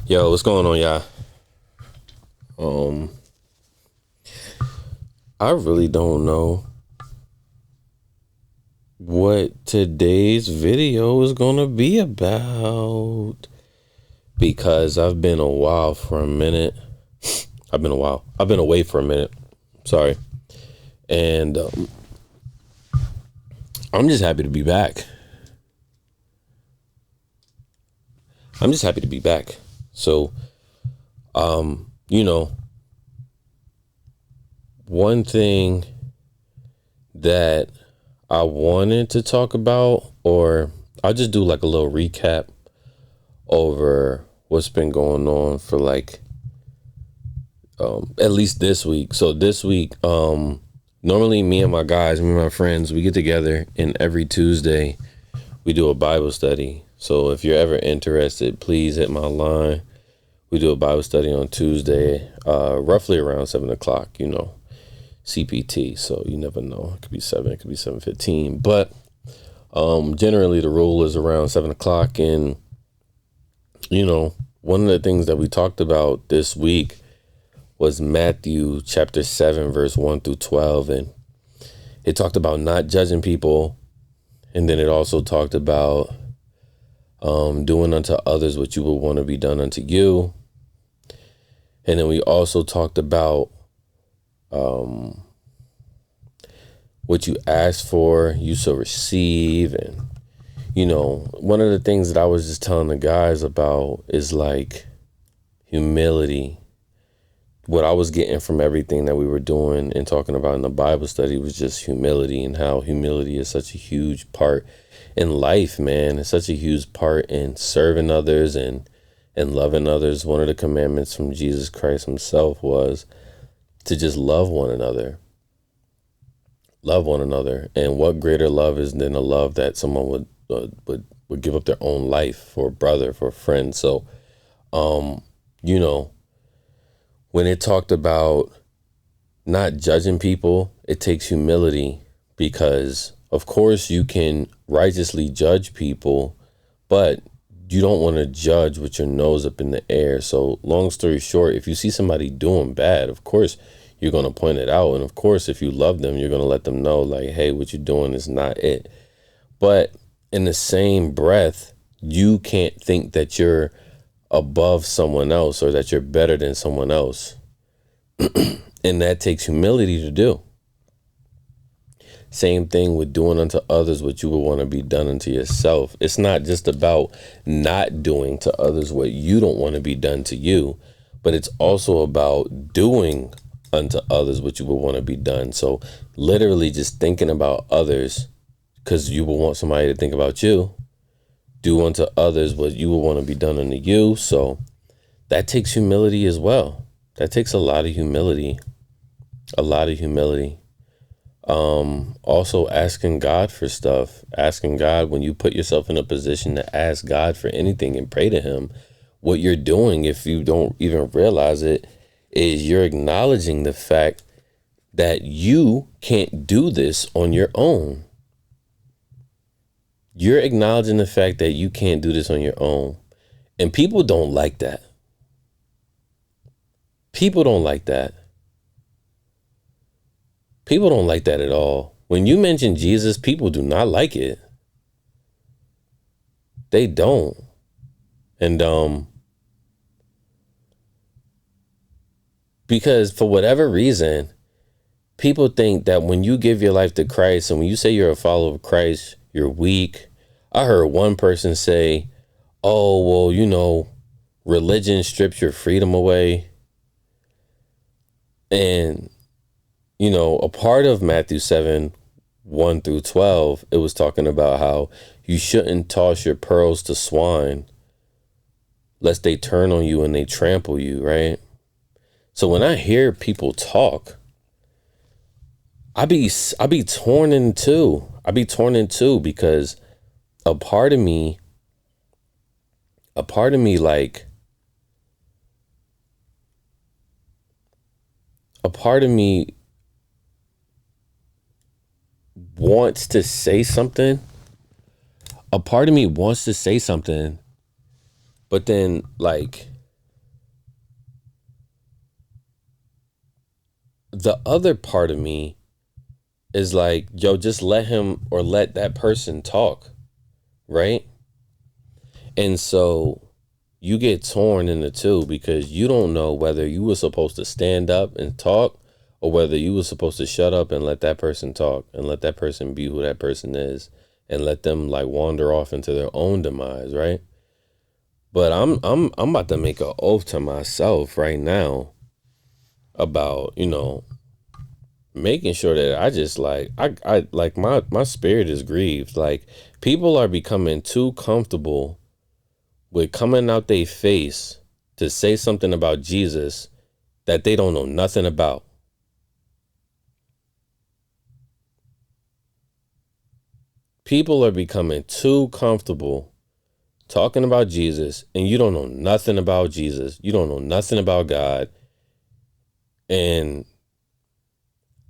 Yo, what's going on, y'all? Um, I really don't know what today's video is gonna be about because I've been a while for a minute. I've been away for a minute. Sorry, and I'm just happy to be back. I'm just happy to be back. So, you know, one thing that I wanted to talk about, or I'll just do like a little recap over what's been going on for like at least this week. So this week, normally me and my friends, we get together and every Tuesday we do a Bible study. So if you're ever interested, please hit my line. We do a Bible study on Tuesday, roughly around 7 o'clock, CPT. So you never know. It could be 7, it could be 7:15. But generally the rule is around 7 o'clock. And, one of the things that we talked about this week was Matthew chapter 7, verse 1 through 12. And it talked about not judging people. And then it also talked about doing unto others what you would want to be done unto you. And then we also talked about what you ask for, you shall receive. And, one of the things that I was just telling the guys about is like humility. What I was getting from everything that we were doing and talking about in the Bible study was just humility, and how humility is such a huge part in life, man. It's such a huge part in serving others and loving others. One of the commandments from Jesus Christ himself was to just love one another. Love one another. And what greater love is than a love that someone would give up their own life for a brother, for a friend. So, when it talked about not judging people, it takes humility, because of course you can righteously judge people, but you don't want to judge with your nose up in the air. So long story short, if you see somebody doing bad, of course you're going to point it out. And of course, if you love them, you're going to let them know like, hey, what you're doing is not it. But in the same breath, you can't think that you're above someone else or that you're better than someone else. And that takes humility to do. Same thing with doing unto others what you would want to be done unto yourself. It's not just about not doing to others what you don't want to be done to you, but it's also about doing unto others what you would want to be done. So literally just thinking about others because you would want somebody to think about you. Do unto others what you would want to be done unto you. So that takes humility as well. That takes a lot of humility. A lot of humility. Also asking God for stuff. Asking God, when you put yourself in a position to ask God for anything and pray to him, what you're doing, if you don't even realize it, is you're acknowledging the fact that you can't do this on your own. You're acknowledging the fact that you can't do this on your own. And people don't like that. People don't like that. People don't like that at all. When you mention Jesus, people do not like it. They don't. And because for whatever reason, people think that when you give your life to Christ and when you say you're a follower of Christ, you're weak. I heard one person say, oh, well, religion strips your freedom away. And, a part of Matthew 7, 1 through 12, it was talking about how you shouldn't toss your pearls to swine lest they turn on you and they trample you, right? So when I hear people talk, I be torn in two. I be torn in two because a part of me like a part of me wants to say something. A part of me wants to say something, but then like the other part of me is like, yo, just let him or let that person talk, right? And so you get torn into two because you don't know whether you were supposed to stand up and talk or whether you were supposed to shut up and let that person talk and let that person be who that person is and let them like wander off into their own demise, right? But I'm about to make an oath to myself right now about, making sure that I just like I like my spirit is grieved. Like people are becoming too comfortable with coming out their face to say something about Jesus that they don't know nothing about. People are becoming too comfortable talking about Jesus and you don't know nothing about Jesus. You don't know nothing about God. And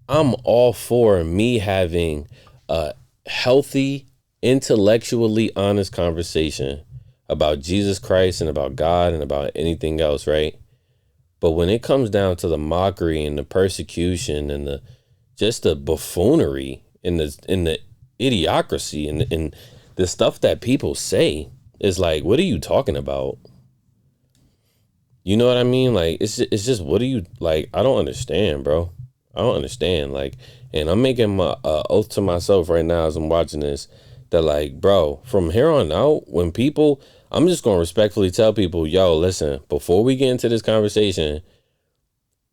I'm all for me having a healthy, intellectually honest conversation about Jesus Christ and about God and about anything else, right? But when it comes down to the mockery and the persecution and the just the buffoonery and the idiocracy and the stuff that people say is like, what are you talking about? You know what I mean? Like it's just what are you like? I don't understand, bro. I don't understand. Like, and I'm making my oath to myself right now as I'm watching this that like, bro, from here on out, when people, I'm just gonna respectfully tell people, yo, listen, before we get into this conversation,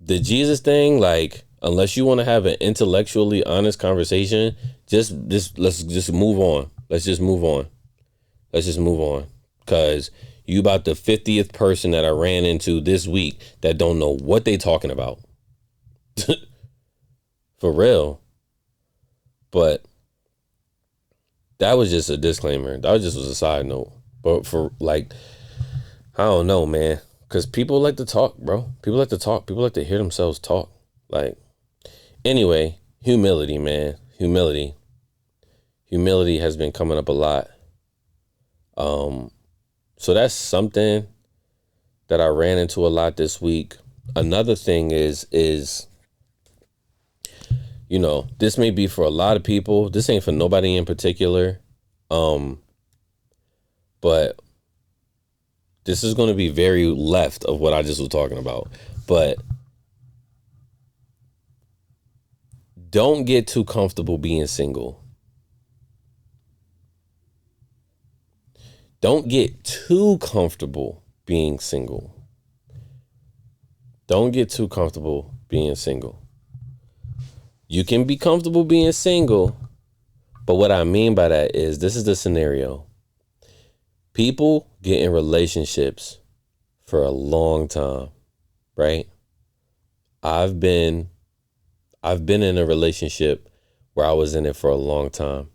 the Jesus thing, like, unless you want to have an intellectually honest conversation, just let's just move on. Let's just move on. Let's just move on. Cause you about the 50th person that I ran into this week that don't know what they talking about. For real. But that was just a disclaimer. That was just was a side note. But for like, I don't know, man. Cause people like to talk, bro. People like to talk. People like to hear themselves talk. Like, anyway, humility, man. Humility. Humility has been coming up a lot. So that's something that I ran into a lot this week. Another thing is, this may be for a lot of people. This ain't for nobody in particular. But this is going to be very left of what I just was talking about. But don't get too comfortable being single. Don't get too comfortable being single. Don't get too comfortable being single. You can be comfortable being single, but what I mean by that is this is the scenario. People get in relationships for a long time, right? I've been in a relationship where I was in it for a long time.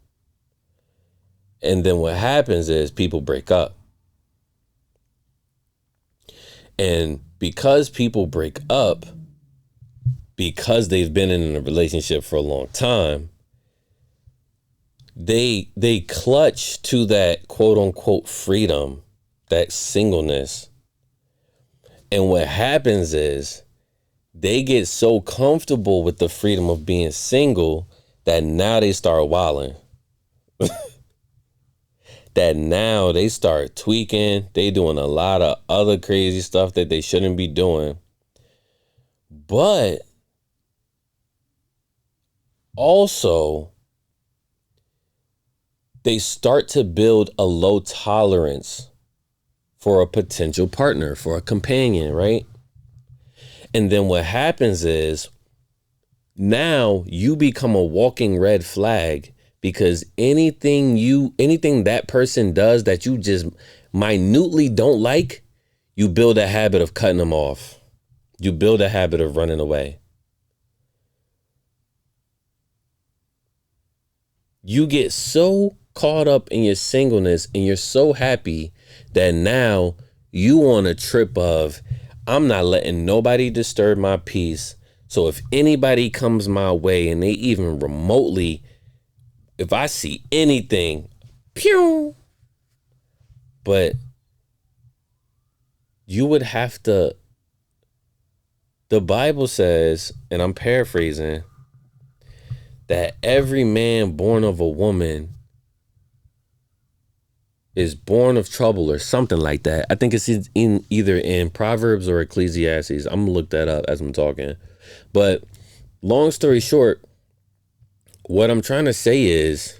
And then what happens is people break up. And because people break up, because they've been in a relationship for a long time, they clutch to that quote unquote freedom, that singleness. And what happens is they get so comfortable with the freedom of being single that now they start wilding. That now they start tweaking. They doing a lot of other crazy stuff that they shouldn't be doing. But also, they start to build a low tolerance for a potential partner, for a companion, right? And then what happens is now you become a walking red flag because anything that person does that you just minutely don't like, you build a habit of cutting them off. You build a habit of running away. You get so caught up in your singleness and you're so happy that now you on a trip of, I'm not letting nobody disturb my peace. So if anybody comes my way and they even remotely, if I see anything, pew. But you would have to The Bible says, and I'm paraphrasing, that every man born of a woman is born of trouble or something like that. I think it's either in Proverbs or Ecclesiastes. I'm gonna look that up as I'm talking. But long story short, what I'm trying to say is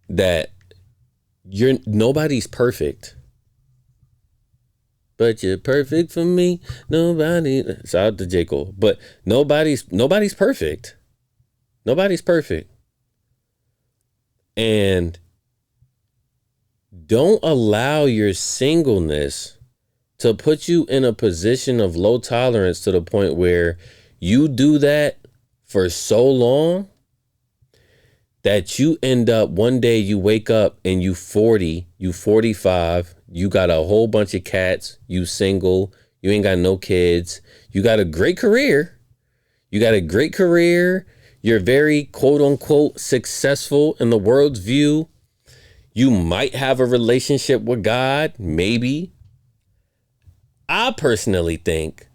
that nobody's perfect. But you're perfect for me. Nobody. Shout out to J. Cole. But nobody's perfect. Nobody's perfect. And don't allow your singleness to put you in a position of low tolerance to the point where you do that for so long that you end up one day you wake up and you 40, you 45, you got a whole bunch of cats, you single, you ain't got no kids, you got a great career. You're very quote unquote successful in the world's view. You might have a relationship with God, maybe. I personally think,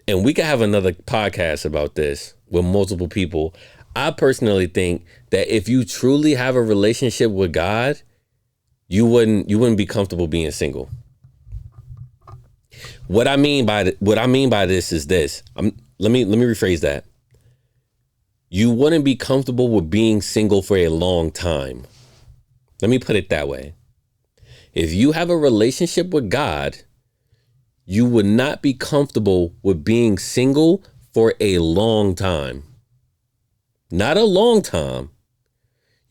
and we could have another podcast about this with multiple people. I personally think that if you truly have a relationship with God, you wouldn't be comfortable being single. What I mean by this is this. Let me rephrase that. You wouldn't be comfortable with being single for a long time. Let me put it that way. If you have a relationship with God, you would not be comfortable with being single for a long time. Not a long time.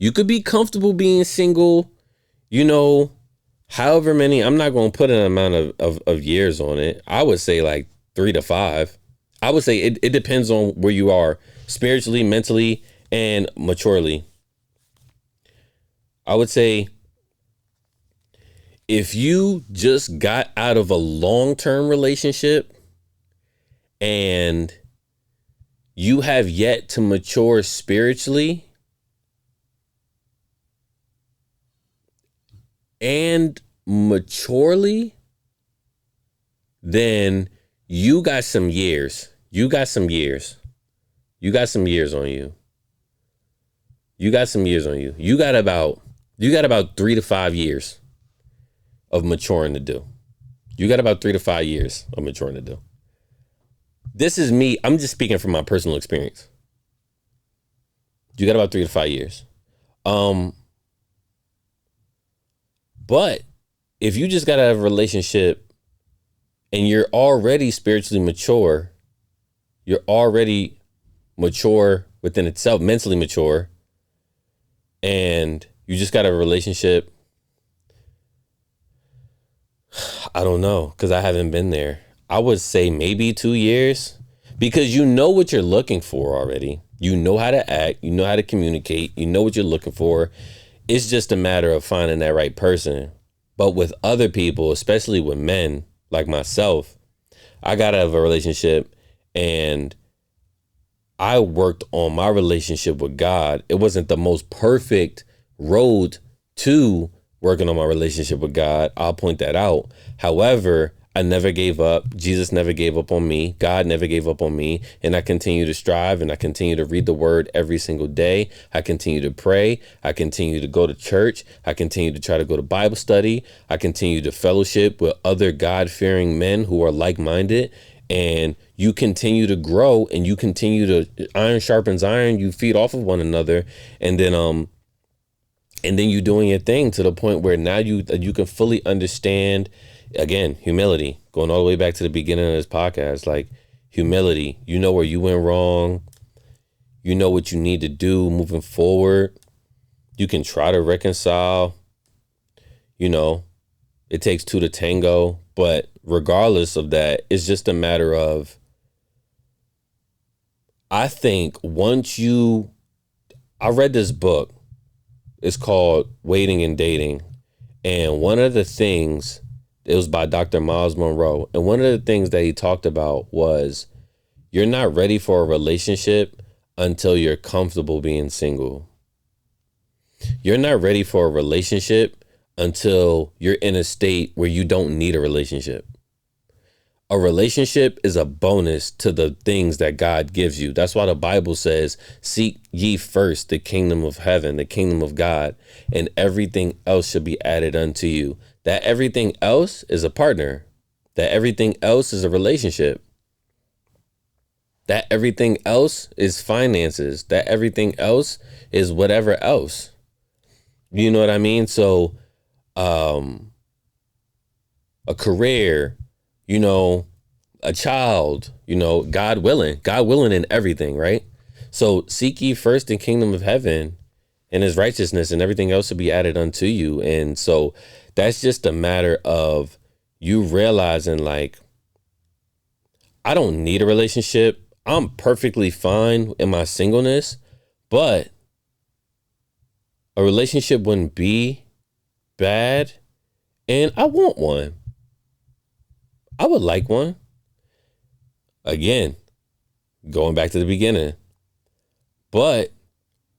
You could be comfortable being single, however many. I'm not going to put an amount of years on it. I would say like 3 to 5. I would say it depends on where you are spiritually, mentally, and maturely. I would say if you just got out of a long-term relationship and you have yet to mature spiritually and maturely, then you got some years. You got some years on you. You got about 3 to 5 years of maturing to do. This is me. I'm just speaking from my personal experience. You got about 3 to 5 years. But if you just got to have a relationship and you're already spiritually mature, you're already mature within itself, mentally mature, and you just got a relationship, I don't know, because I haven't been there. I would say maybe 2 years, because you know what you're looking for already. You know how to act, you know how to communicate, you know what you're looking for. It's just a matter of finding that right person. But with other people, especially with men like myself, I got to have a relationship, and I worked on my relationship with God. It wasn't the most perfect road to working on my relationship with God. I'll point that out. However, I never gave up. Jesus never gave up on me. God never gave up on me. And I continue to strive, and I continue to read the word every single day. I continue to pray. I continue to go to church. I continue to try to go to Bible study. I continue to fellowship with other God-fearing men who are like-minded. And you continue to grow, and you continue to, iron sharpens iron. You feed off of one another. And then you're doing your thing to the point where now you can fully understand. Again, humility, going all the way back to the beginning of this podcast, like humility. You know where you went wrong. You know what you need to do moving forward. You can try to reconcile. It takes 2 to tango. But regardless of that, it's just a matter of, I think I read this book. It's called Waiting and Dating. And one of the things, it was by Dr. Miles Monroe. And one of the things that he talked about was, you're not ready for a relationship until you're comfortable being single. You're not ready for a relationship until you're in a state where you don't need a relationship. A relationship is a bonus to the things that God gives you. That's why the Bible says, seek ye first the kingdom of heaven, the kingdom of God, and everything else should be added unto you. That everything else is a partner. That everything else is a relationship. That everything else is finances. That everything else is whatever else. You know what I mean? So, a career, a child, God willing in everything, right? So seek ye first the kingdom of heaven and his righteousness, and everything else will be added unto you. And so that's just a matter of you realizing, like, I don't need a relationship. I'm perfectly fine in my singleness, but a relationship wouldn't be bad. And I want one. I would like one. Again, going back to the beginning. But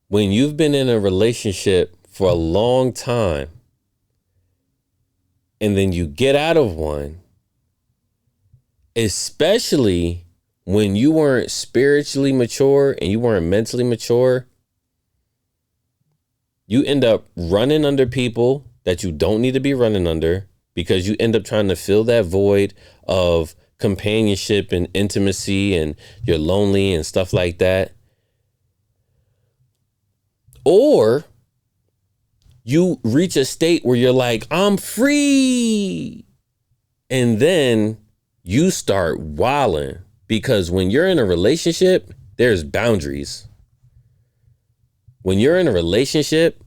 when you've been in a relationship for a long time and then you get out of one, especially when you weren't spiritually mature and you weren't mentally mature, you end up running under people that you don't need to be running under, because you end up trying to fill that void of companionship and intimacy, and you're lonely and stuff like that. Or you reach a state where you're like, I'm free. And then you start wilding, because when you're in a relationship, there's boundaries. When you're in a relationship,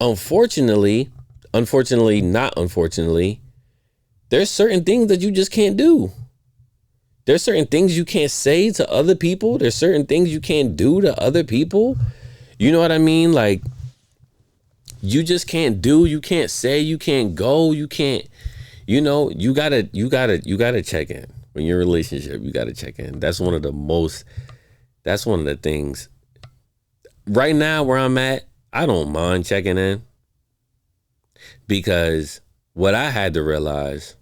unfortunately, not unfortunately, there's certain things that you just can't do. There's certain things you can't say to other people. There's certain things you can't do to other people. You know what I mean? Like, you just can't do, you can't say, you can't go, you can't, you gotta check in. When you're in a relationship, you gotta check in. That's one of the things. Right now where I'm at, I don't mind checking in, because what I had to realize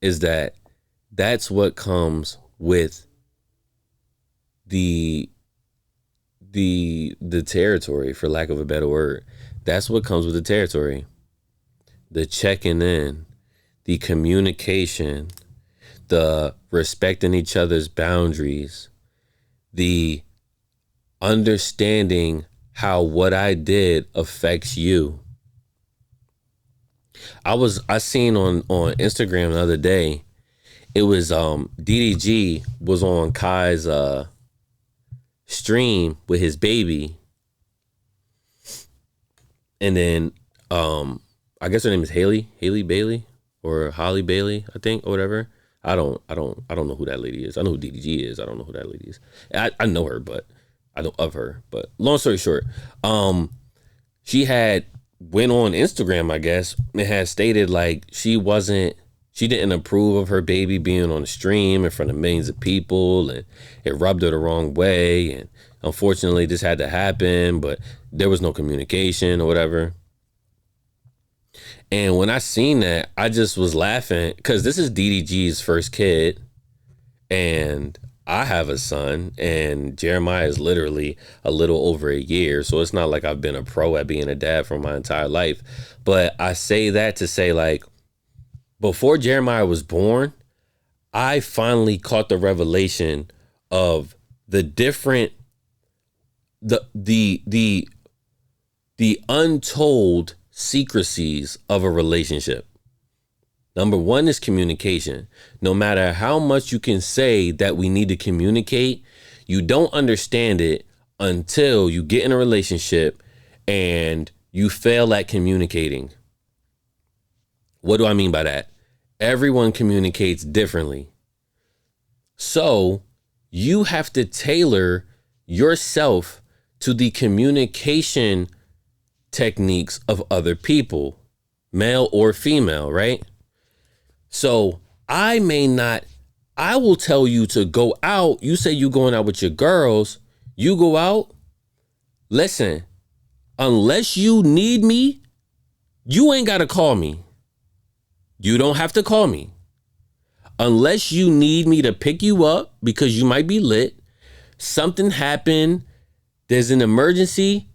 is that that's what comes with the territory, for lack of a better word. That's what comes with the territory. The checking in, the communication, the respecting each other's boundaries, the understanding how what I did affects you. I seen on Instagram the other day, it was DDG was on Kai's stream with his baby, and then I guess her name is Haley Bailey, or Holly Bailey, I think, or whatever. I don't know who that lady is. I know who DDG is. I don't know who that lady is. I know her, but I know of her. But long story short, she had went on Instagram, I guess, and had stated like she didn't approve of her baby being on the stream in front of millions of people, and it rubbed her the wrong way. And unfortunately, this had to happen, but there was no communication or whatever. And when I seen that, I just was laughing, because this is DDG's first kid, and I have a son, and Jeremiah is literally a little over a year. So it's not like I've been a pro at being a dad for my entire life. But I say that to say, like, before Jeremiah was born, I finally caught the revelation of the different, the untold secrecies of a relationship. Number one is communication. No matter how much you can say that we need to communicate, you don't understand it until you get in a relationship and you fail at communicating. What do I mean by that? Everyone communicates differently. So you have to tailor yourself to the communication techniques of other people, male or female, right? So I will tell you to go out. You say you going out with your girls. You go out. Listen, unless you need me, you ain't got to call me. You don't have to call me. Unless you need me to pick you up because you might be lit, something happened, there's an emergency,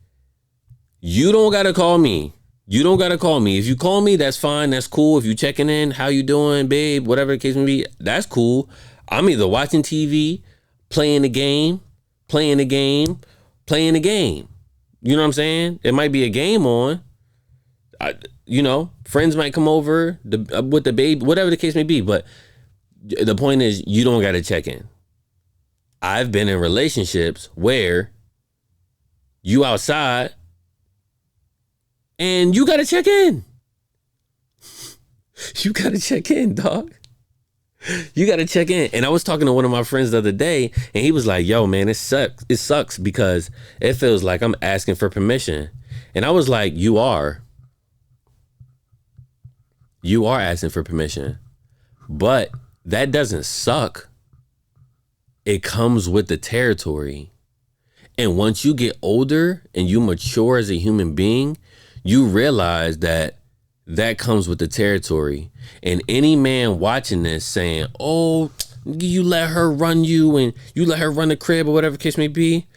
you don't got to call me. You don't got to call me. If you call me, that's fine. That's cool. If you checking in, how you doing, babe, whatever the case may be, that's cool. I'm either watching TV, playing the game. You know what I'm saying? It might be a game on. Friends might come over with the baby, whatever the case may be. But the point is, you don't got to check in. I've been in relationships where you outside and you got to check in. You got to check in, dog. You got to check in. And I was talking to one of my friends the other day, and he was like, yo, man, it sucks. It sucks because it feels like I'm asking for permission. And I was like, you are. You are asking for permission. But that doesn't suck. It comes with the territory. And once you get older and you mature as a human being, you realize that comes with the territory. And any man watching this saying, oh, you let her run you and you let her run the crib or whatever the case may be,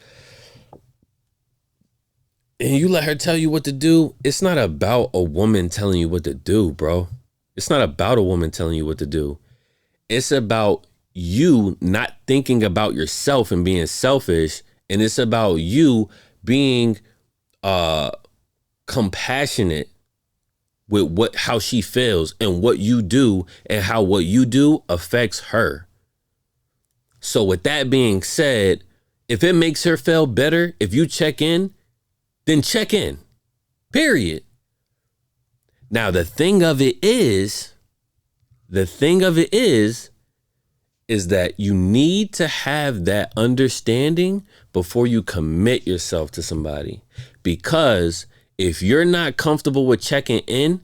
and you let her tell you what to do, it's not about a woman telling you what to do, bro. It's not about a woman telling you what to do. It's about you not thinking about yourself and being selfish. And it's about you being compassionate with how she feels and what you do and how what you do affects her. So with that being said, if it makes her feel better, if you check in, then check in, period. Now, the thing of it is that you need to have that understanding before you commit yourself to somebody. Because if you're not comfortable with checking in,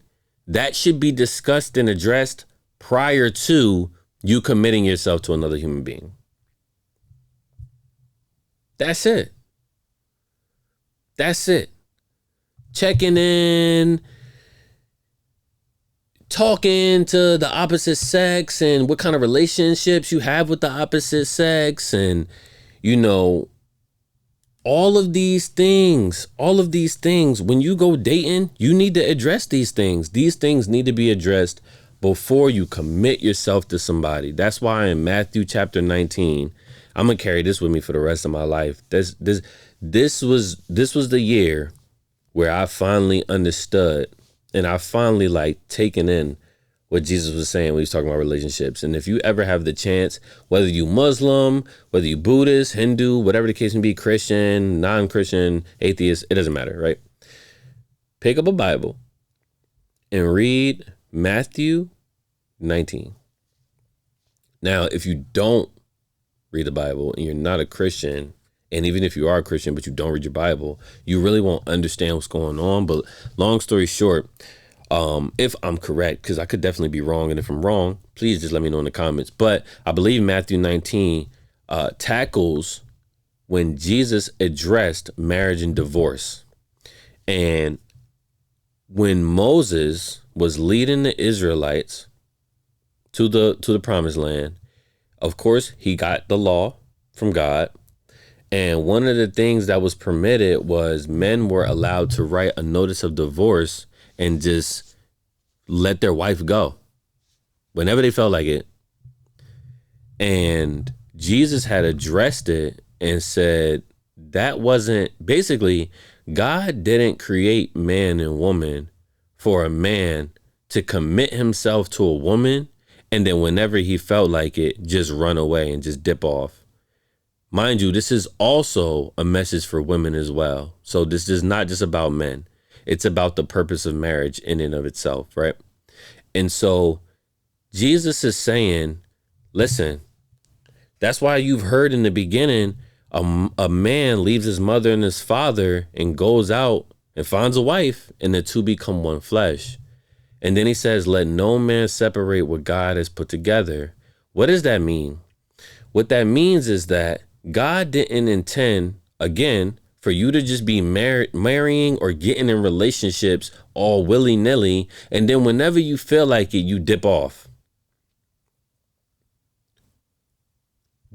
that should be discussed and addressed prior to you committing yourself to another human being. That's it. That's it. Checking in, talking to the opposite sex and what kind of relationships you have with the opposite sex, and all of these things, when you go dating, you need to address these things. These things need to be addressed before you commit yourself to somebody. That's why in Matthew chapter 19, I'm going to carry this with me for the rest of my life. This was the year where I finally understood and I finally taken in what Jesus was saying when he was talking about relationships. And if you ever have the chance, whether you Muslim, whether you Buddhist, Hindu, whatever the case may be, Christian, non-Christian, atheist, it doesn't matter, right? Pick up a Bible and read Matthew 19. Now, if you don't read the Bible and you're not a Christian, and even if you are a Christian, but you don't read your Bible, you really won't understand what's going on. But long story short, if I'm correct, because I could definitely be wrong. And if I'm wrong, please just let me know in the comments. But I believe Matthew 19 tackles when Jesus addressed marriage and divorce. And when Moses was leading the Israelites to the promised land, of course, he got the law from God. And one of the things that was permitted was men were allowed to write a notice of divorce and just let their wife go whenever they felt like it. And Jesus had addressed it and said that wasn't, basically, God didn't create man and woman for a man to commit himself to a woman and then whenever he felt like it, just run away and just dip off. Mind you, this is also a message for women as well. So this is not just about men. It's about the purpose of marriage in and of itself, right? And so Jesus is saying, listen, that's why you've heard in the beginning, a man leaves his mother and his father and goes out and finds a wife, and the two become one flesh. And then he says, let no man separate what God has put together. What does that mean? What that means is that God didn't intend, again, for you to just be marrying or getting in relationships all willy-nilly, and then whenever you feel like it, you dip off.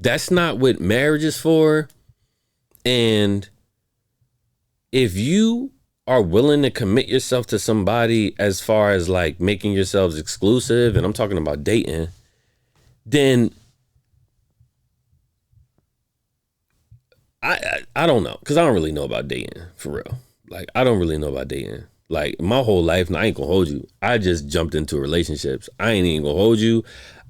That's not what marriage is for. And if you are willing to commit yourself to somebody as far as like making yourselves exclusive, and I'm talking about dating, then I don't know, because I don't really know about dating for real. Like, I don't really know about dating. Like, my whole life, and I ain't gonna hold you, I just jumped into relationships. I ain't even gonna hold you.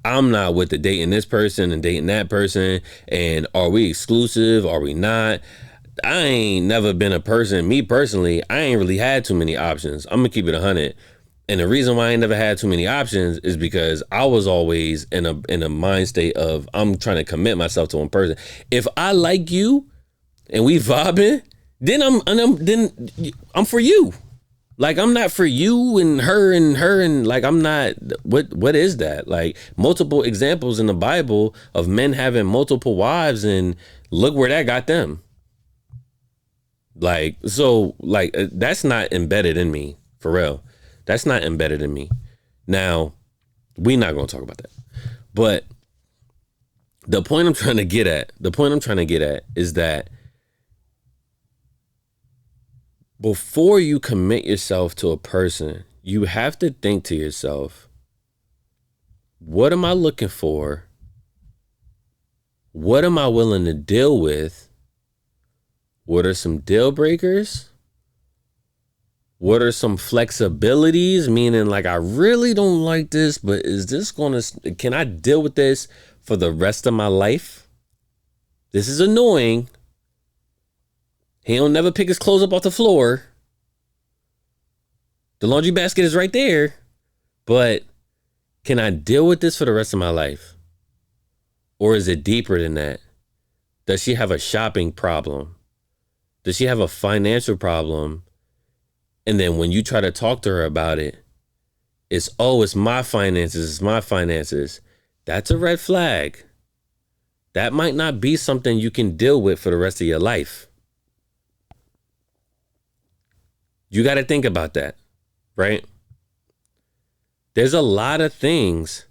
I'm not with the dating this person and dating that person. And are we exclusive? Are we not? I ain't never been a person, me personally, I ain't really had too many options. I'm gonna keep it 100. And the reason why I ain't never had too many options is because I was always in a mind state of I'm trying to commit myself to one person. If I like you and we vibing, then I'm for you. Like, I'm not for you and her and like, I'm not. What is that? Like, multiple examples in the Bible of men having multiple wives, and look where that got them. Like, so like, that's not embedded in me, for real. That's not embedded in me. Now, we not gonna talk about that. But the point I'm trying to get at is that before you commit yourself to a person, you have to think to yourself, what am I looking for? What am I willing to deal with? What are some deal breakers? What are some flexibilities? Meaning, like, I really don't like this, but can I deal with this for the rest of my life? This is annoying. He don't never pick his clothes up off the floor. The laundry basket is right there. But can I deal with this for the rest of my life? Or is it deeper than that? Does she have a shopping problem? Does she have a financial problem? And then when you try to talk to her about it, it's my finances. That's a red flag. That might not be something you can deal with for the rest of your life. You got to think about that, right? There's a lot of things,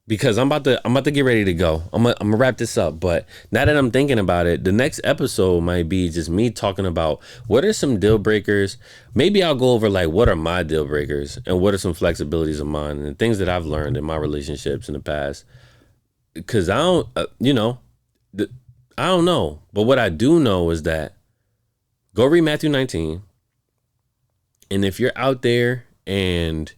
because I'm about to get ready to go. I'm gonna wrap this up, but now that I'm thinking about it, the next episode might be just me talking about what are some deal breakers. Maybe I'll go over like what are my deal breakers and what are some flexibilities of mine and things that I've learned in my relationships in the past. Because I don't, I don't know, but what I do know is that go read Matthew 19. And if you're out there and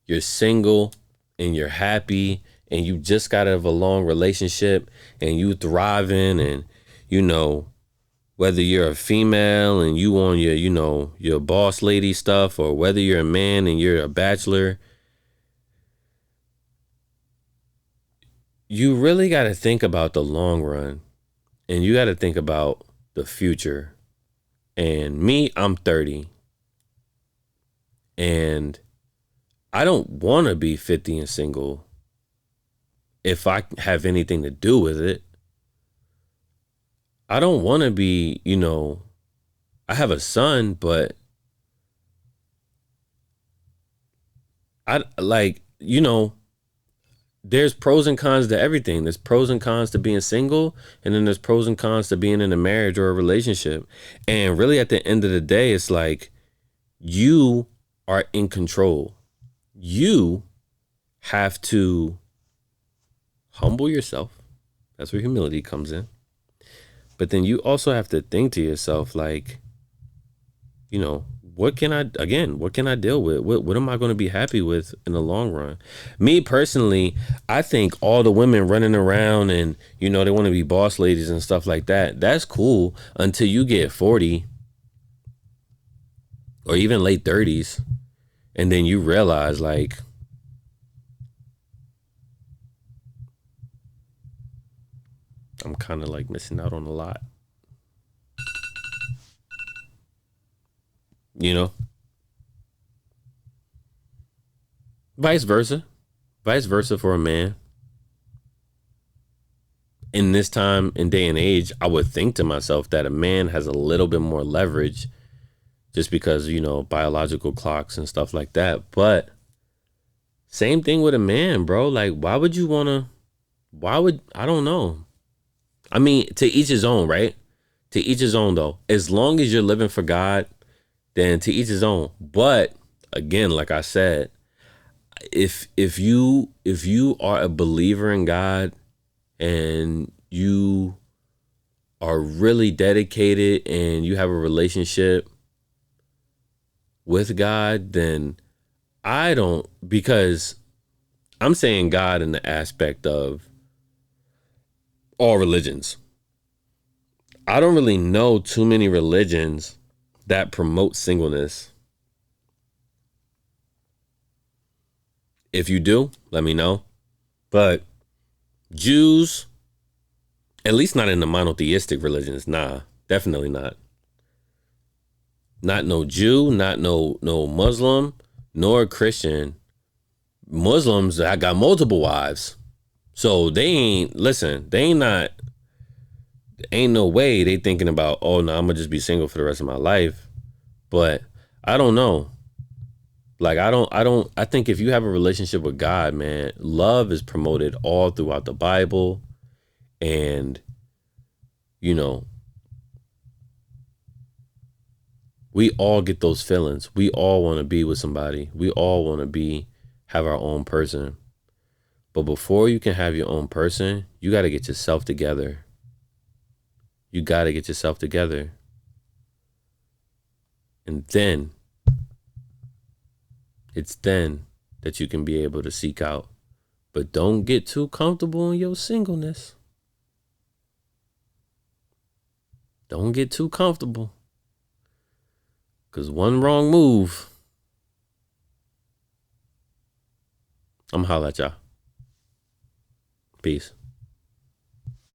you're single and you're happy and you just got out of a long relationship and you thriving, and, you know, whether you're a female and you on your, you know, your boss lady stuff, or whether you're a man and you're a bachelor, you really got to think about the long run, and you got to think about the future. And me, I'm 30. And I don't want to be 50 and single if I have anything to do with it. I don't want to be, you know, I have a son, but I like, you know, there's pros and cons to everything. There's pros and cons to being single, and then there's pros and cons to being in a marriage or a relationship. And really at the end of the day, it's like you are in control. You have to humble yourself. That's where humility comes in. But then you also have to think to yourself, like, you know, what can I deal with? What am I going to be happy with in the long run? Me personally, I think all the women running around and, you know, they want to be boss ladies and stuff like that. That's cool until you get 40 or even late 30s. And then you realize, like, I'm kind of like missing out on a lot. You know? Vice versa. Vice versa for a man. In this time and day and age, I would think to myself that a man has a little bit more leverage just because, you know, biological clocks and stuff like that. But same thing with a man, bro. Like, why would you want to Why would I don't know. I mean, to each his own, right? To each his own though. As long as you're living for God, then to each his own. But again, like I said, if you are a believer in God and you are really dedicated and you have a relationship with God, then I don't, because I'm saying God in the aspect of all religions. I don't really know too many religions that promote singleness. If you do, let me know. But Jews, at least not in the monotheistic religions, nah, definitely not. Not no Jew, not no Muslim, nor Christian. Muslims, I got multiple wives. So they ain't listen, they ain't not ain't no way they thinking about, oh no, I'm gonna just be single for the rest of my life. But I don't know. Like I think if you have a relationship with God, man, love is promoted all throughout the Bible. And, you know, we all get those feelings. We all want to be with somebody. We all want to have our own person. But before you can have your own person, you got to get yourself together. You got to get yourself together. And then it's then that you can be able to seek out. But don't get too comfortable in your singleness. Don't get too comfortable. Because one wrong move, I'm going to holler at y'all. Peace.